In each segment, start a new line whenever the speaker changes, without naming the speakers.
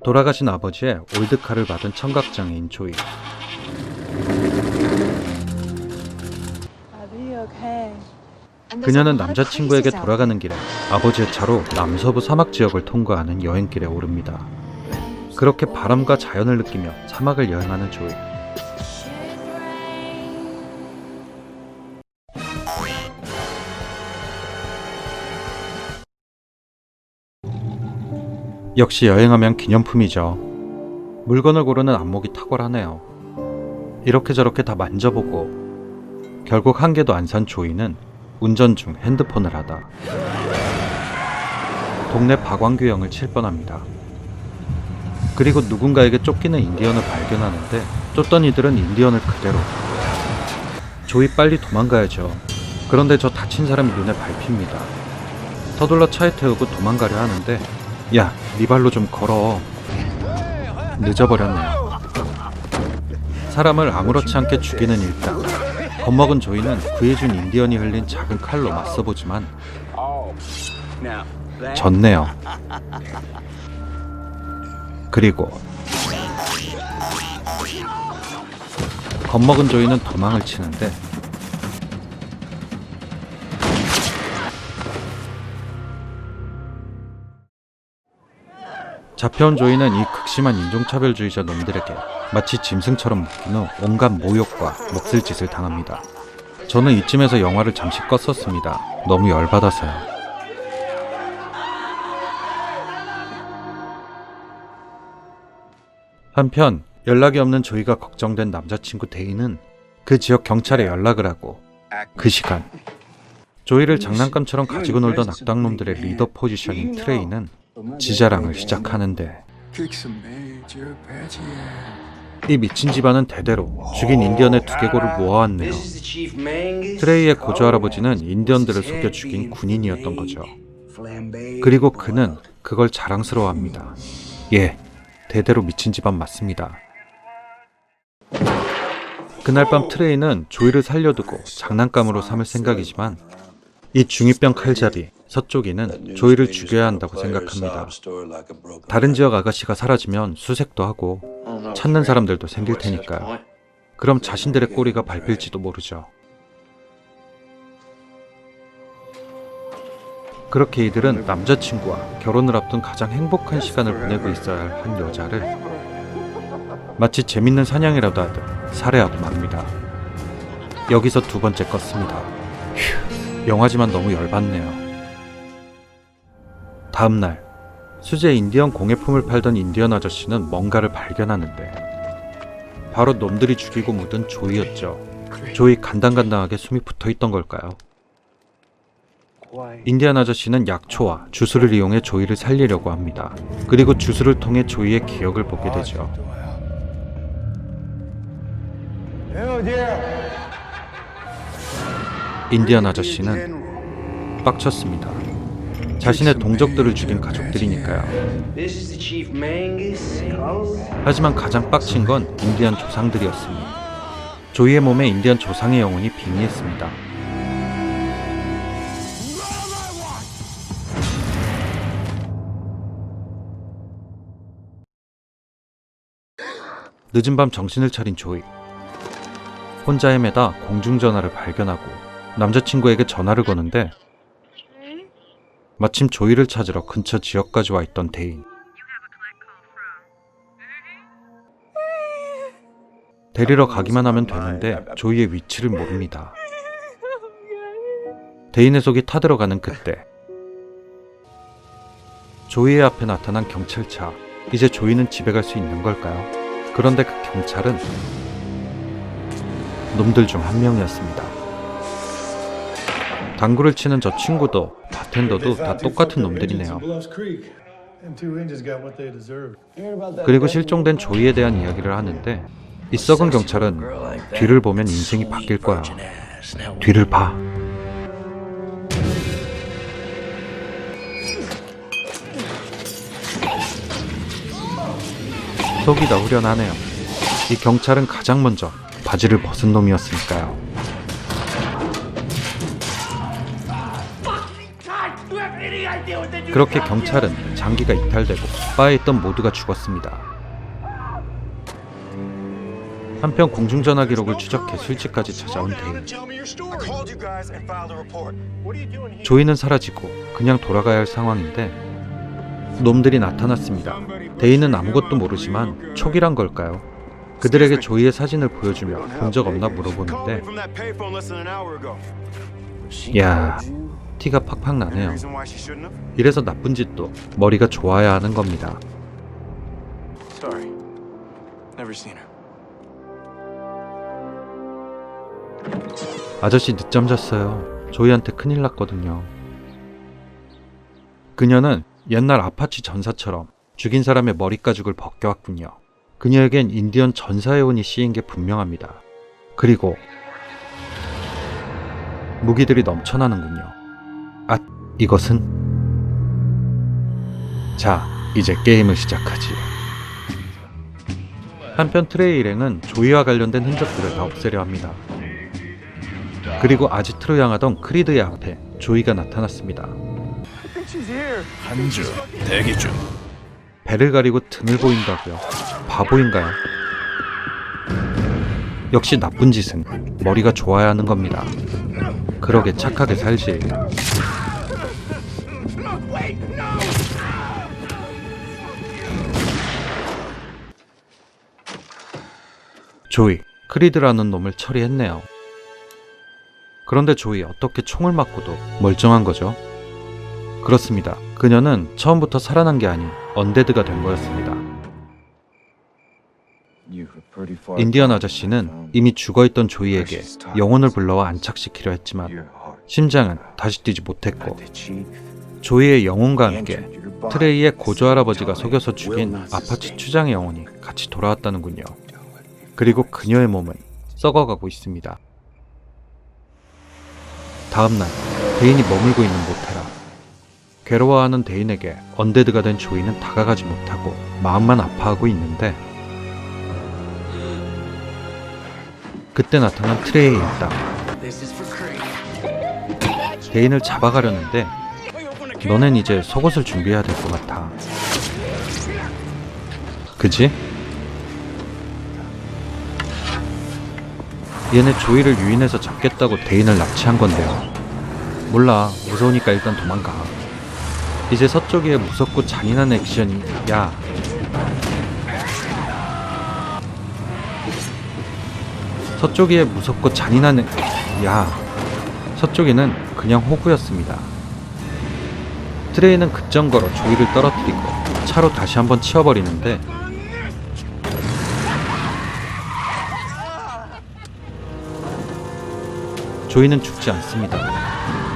돌아가신 아버지의 올드카를 받은 청각장애인 조이. 그녀는 남자친구에게 돌아가는 길에 아버지의 차로 남서부 사막 지역을 통과하는 여행길에 오릅니다. 그렇게 바람과 자연을 느끼며 사막을 여행하는 조이. 역시 여행하면 기념품이죠. 물건을 고르는 안목이 탁월하네요. 이렇게 저렇게 다 만져보고 결국 한 개도 안 산 조이는 운전 중 핸드폰을 하다 동네 박완규형을 칠 뻔합니다. 그리고 누군가에게 쫓기는 인디언을 발견하는데 쫓던 이들은 인디언을 그대로. 조이 빨리 도망가야죠. 그런데 저 다친 사람이 눈에 밟힙니다. 서둘러 차에 태우고 도망가려 하는데 야, 네 발로 좀 걸어. 늦어버렸네요. 사람을 아무렇지 않게 죽이는 일당. 겁먹은 조이는 구해준 인디언이 흘린 작은 칼로 맞서보지만 졌네요. 그리고 겁먹은 조이는 도망을 치는데 잡혀온 조이는 이 극심한 인종차별주의자 놈들에게 마치 짐승처럼 묶인 후 온갖 모욕과 몹쓸 짓을 당합니다. 저는 이쯤에서 영화를 잠시 껐었습니다. 너무 열받아서요. 한편 연락이 없는 조이가 걱정된 남자친구 데이는 그 지역 경찰에 연락을 하고 그 시간 조이를 장난감처럼 가지고 놀던 악당놈들의 리더 포지션인 트레이는 지자랑을 시작하는데 이 미친 집안은 대대로 죽인 인디언의 두개골을 모아왔네요. 트레이의 고조할아버지는 인디언들을 속여 죽인 군인이었던 거죠. 그리고 그는 그걸 자랑스러워합니다. 예, 대대로 미친 집안 맞습니다. 그날 밤 트레이는 조이를 살려두고 장난감으로 삼을 생각이지만 이 중2병 칼잡이 서쪽이는 조이를 죽여야 한다고 생각합니다. 다른 지역 아가씨가 사라지면 수색도 하고 찾는 사람들도 생길 테니까요. 그럼 자신들의 꼬리가 밟힐지도 모르죠. 그렇게 이들은 남자친구와 결혼을 앞둔 가장 행복한 시간을 보내고 있어야 할 한 여자를 마치 재밌는 사냥이라도 하듯 살해하고 맙니다. 여기서 두 번째 껐습니다. 휴, 영화지만 너무 열받네요. 다음날 수제 인디언 공예품을 팔던 인디언 아저씨는 뭔가를 발견하는데 바로 놈들이 죽이고 묻은 조이였죠. 조이 간당간당하게 숨이 붙어있던 걸까요? 인디언 아저씨는 약초와 주술을 이용해 조이를 살리려고 합니다. 그리고 주술을 통해 조이의 기억을 보게 되죠. 인디언 아저씨는 빡쳤습니다. 자신의 동족들을 죽인 가족들이니까요. 하지만 가장 빡친 건 인디언 조상들이었으니 조이의 몸에 인디언 조상의 영혼이 빙의했습니다. 늦은 밤 정신을 차린 조이. 혼자 헤매다 공중전화를 발견하고 남자친구에게 전화를 거는데 마침 조이를 찾으러 근처 지역까지 와 있던 데인. 데리러 가기만 하면 되는데 조이의 위치를 모릅니다. 데인의 속이 타들어가는 그때 조이의 앞에 나타난 경찰차. 이제 조이는 집에 갈 수 있는 걸까요? 그런데 그 경찰은 놈들 중 한 명이었습니다. 당구를 치는 저 친구도 바텐더도 다 똑같은 놈들이네요. 그리고 실종된 조이에 대한 이야기를 하는데 이 썩은 경찰은 뒤를 보면 인생이 바뀔 거야. 뒤를 봐. 속이 다 후련하네요. 이 경찰은 가장 먼저 바지를 벗은 놈이었으니까요. 그렇게 경찰은 장기가 이탈되고 바에 있던 모두가 죽었습니다. 한편 공중전화 기록을 추적해 술집까지 찾아온 데인. 조이는 사라지고 그냥 돌아가야 할 상황인데 놈들이 나타났습니다. 데인은 아무것도 모르지만 촉이란 걸까요? 그들에게 조이의 사진을 보여주며 본 적 없나 물어보는데 야, 티가 팍팍 나네요. 이래서 나쁜 짓도 머리가 좋아야 하는 겁니다. 아저씨 늦잠 잤어요. 조이한테 큰일 났거든요. 그녀는 옛날 아파치 전사처럼 죽인 사람의 머리 가죽을 벗겨왔군요. 그녀에겐 인디언 전사회원이 씌인 게 분명합니다. 그리고 무기들이 넘쳐나는군요. 아, 이것은? 자, 이제 게임을 시작하지. 한편 트레이 일행은 조이와 관련된 흔적들을 다 없애려 합니다. 그리고 아지트로 향하던 크리드의 앞에 조이가 나타났습니다.
한주 대기 중.
배를 가리고 등을 보인다고요? 바보인가요? 역시 나쁜 짓은 머리가 좋아야 하는 겁니다. 그러게 착하게 살지. 조이, 크리드라는 놈을 처리했네요. 그런데 조이 어떻게 총을 맞고도 멀쩡한 거죠? 그렇습니다. 그녀는 처음부터 살아난 게 아닌 언데드가 된 거였습니다. 인디언 아저씨는 이미 죽어있던 조이에게 영혼을 불러와 안착시키려 했지만 심장은 다시 뛰지 못했고 조이의 영혼과 함께 트레이의 고조할아버지가 속여서 죽인 아파치 추장의 영혼이 같이 돌아왔다는군요. 그리고 그녀의 몸은 썩어가고 있습니다. 다음날 데인이 머물고 있는 모텔 앞. 괴로워하는 데인에게 언데드가 된 조이는 다가가지 못하고 마음만 아파하고 있는데 그때 나타난 트레이의 일당. 데인을 잡아가려는데 너넨 이제 속옷을 준비해야 될 것 같아. 그지? 얘네 조이를 유인해서 잡겠다고 데인을 납치한 건데요. 몰라, 무서우니까 일단 도망가. 이제 서쪽의 무섭고 잔인한 액션이 야. 서쪽의 무섭고 잔인한 야. 서쪽에는 그냥 호구였습니다. 트레이는 급정거로 조이를 떨어뜨리고 차로 다시 한번 치워버리는데 조이는 죽지 않습니다.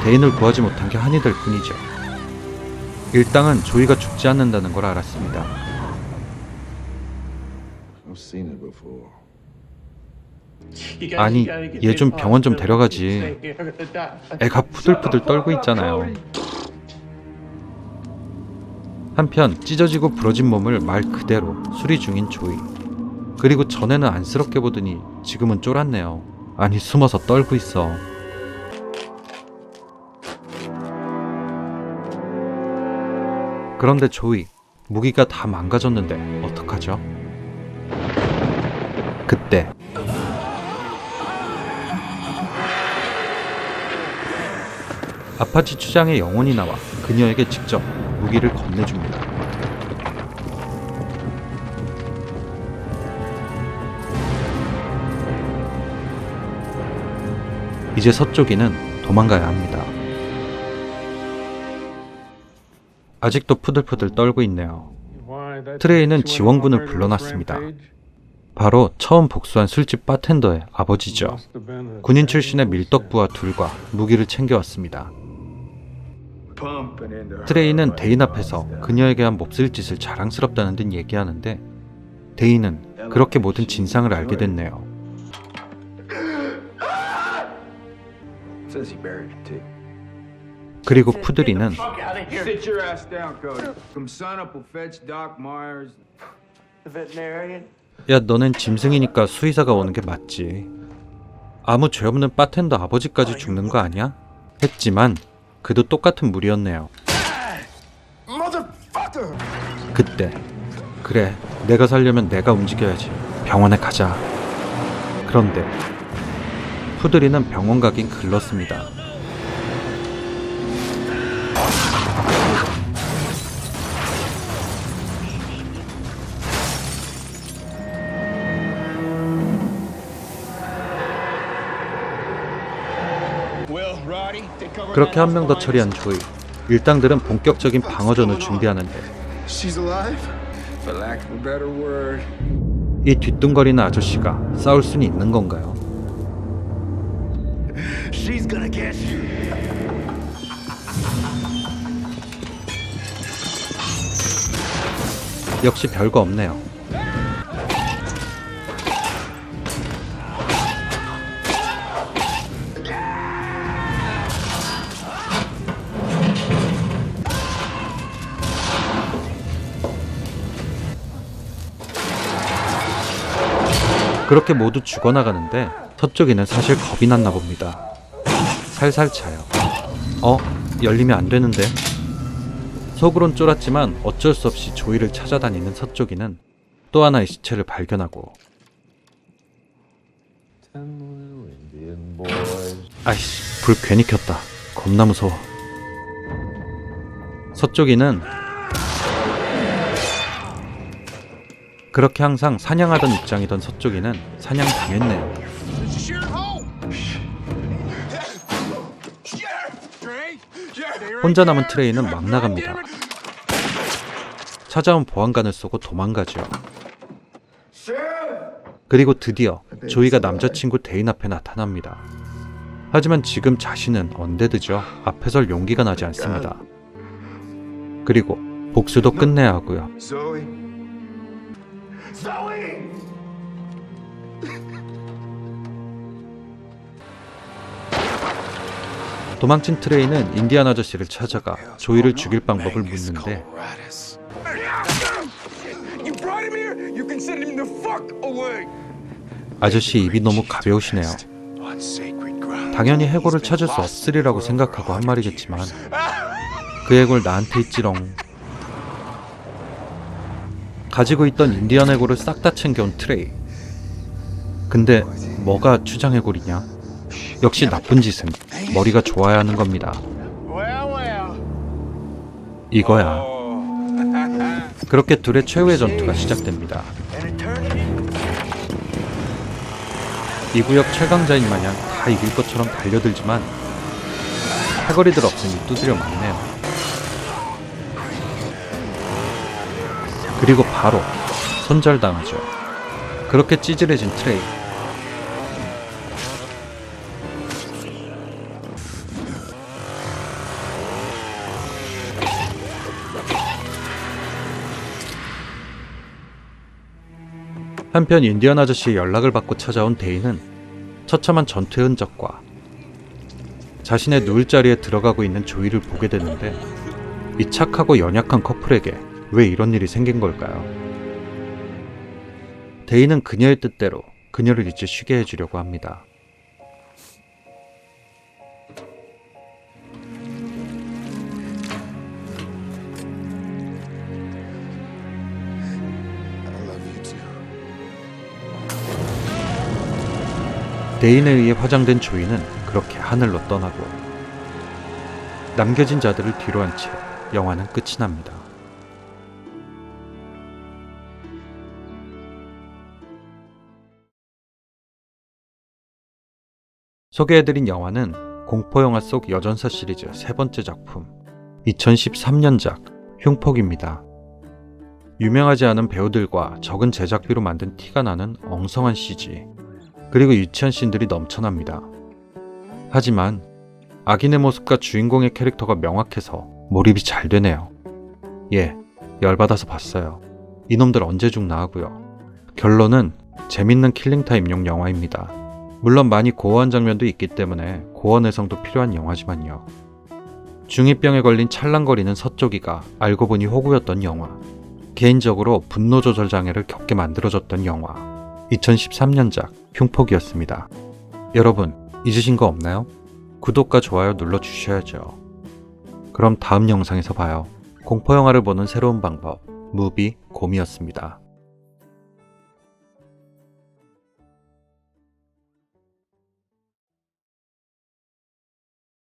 데인을 구하지 못한 게 한이 될 뿐이죠. 일당은 조이가 죽지 않는다는 걸 알았습니다. 아니, 얘 좀 병원 좀 데려가지. 애가 푸들푸들 떨고 있잖아요. 한편 찢어지고 부러진 몸을 말 그대로 수리 중인 조이. 그리고 전에는 안쓰럽게 보더니 지금은 쫄았네요. 아니, 숨어서 떨고 있어. 그런데 조이, 무기가 다 망가졌는데 어떡하죠? 그때 아파치 추장의 영혼이 나와 그녀에게 직접 무기를 건네줍니다. 이제 서쪽이는 도망가야 합니다. 아직도 푸들푸들 떨고 있네요. 트레이는 지원군을 불러놨습니다. 바로 처음 복수한 술집 바텐더의 아버지죠. 군인 출신의 밀떡부와 둘과 무기를 챙겨왔습니다. 트레이는 데인 앞에서 그녀에게 한 몹쓸 짓을 자랑스럽다는 듯 얘기하는데 데인은 그렇게 모든 진상을 알게 됐네요. 그리고 푸드리는 야, 너넨 짐승이니까 수의사가 오는 게 맞지. 아무 죄 없는 바텐더 아버지까지 죽는 거 아니야? 했지만 그도 똑같은 무리였네요. 그때 그래, 내가 살려면 내가 움직여야지. 병원에 가자. 그런데 푸드리는 병원 가긴 글렀습니다. 그렇게 한 명 더 처리한 조이. 일당들은 본격적인 방어전을 준비하는데 이 뒤뚱거리는 아저씨가 싸울 수는 있는 건가요? 역시 별거 없네요. 그렇게 모두 죽어나가는데 서쪽이는 사실 겁이 났나 봅니다. 살살 차요. 열리면 안 되는데. 속으론 쫄았지만 어쩔 수 없이 조이를 찾아다니는 서쪽이는 또 하나의 시체를 발견하고, 아이씨, 불 괜히 켰다. 겁나 무서워. 서쪽이는 그렇게 항상 사냥하던 입장이던 서쪽이는 사냥당했네요. 혼자 남은 트레이는 막 나갑니다. 찾아온 보안관을 쏘고 도망가죠. 그리고 드디어 조이가 남자친구 데인 앞에 나타납니다. 하지만 지금 자신은 언데드죠. 앞에 설 용기가 나지 않습니다. 그리고 복수도 끝내야 하고요. 도망친 트레이는 인디안 아저씨를 찾아가 조이를 죽일 방법을 묻는데 아저씨 입이 너무 가벼우시네요. 당연히 해골을 찾을 수 없으리라고 생각하고 한 말이겠지만 그 해골 나한테 있지롱. 가지고 있던 인디안 해골을 싹 다 챙겨온 트레이. 근데 뭐가 추장 해골이냐? 역시 나쁜 짓은 머리가 좋아야 하는 겁니다. 이거야. 그렇게 둘의 최후의 전투가 시작됩니다. 이 구역 최강자인 마냥 다 이길 것처럼 달려들지만 해거리들 없으니 두드려 맞네요. 그리고 바로 손절당하죠. 그렇게 찌질해진 트레이. 한편 인디언 아저씨의 연락을 받고 찾아온 데이는 처참한 전투의 흔적과 자신의 누울 자리에 들어가고 있는 조이를 보게 되는데 이 착하고 연약한 커플에게 왜 이런 일이 생긴 걸까요? 데이는 그녀의 뜻대로 그녀를 이제 쉬게 해주려고 합니다. 데인에 의해 화장된 조이는 그렇게 하늘로 떠나고 남겨진 자들을 뒤로 한 채 영화는 끝이 납니다. 소개해드린 영화는 공포영화 속 여전사 시리즈 세 번째 작품 2013년작 흉폭입니다. 유명하지 않은 배우들과 적은 제작비로 만든 티가 나는 엉성한 CG 그리고 유치한 씬들이 넘쳐납니다. 하지만 악인의 모습과 주인공의 캐릭터가 명확해서 몰입이 잘 되네요. 예, 열받아서 봤어요. 이놈들 언제 죽나 하고요. 결론은 재밌는 킬링타임용 영화입니다. 물론 많이 고어한 장면도 있기 때문에 고어 내성도 필요한 영화지만요. 중2병에 걸린 찰랑거리는 서쪽이가 알고 보니 호구였던 영화. 개인적으로 분노 조절 장애를 겪게 만들어줬던 영화. 2013년작 흉폭이었습니다. 여러분, 잊으신 거 없나요? 구독과 좋아요 눌러주셔야죠. 그럼 다음 영상에서 봐요. 공포영화를 보는 새로운 방법. 무비 곰이었습니다.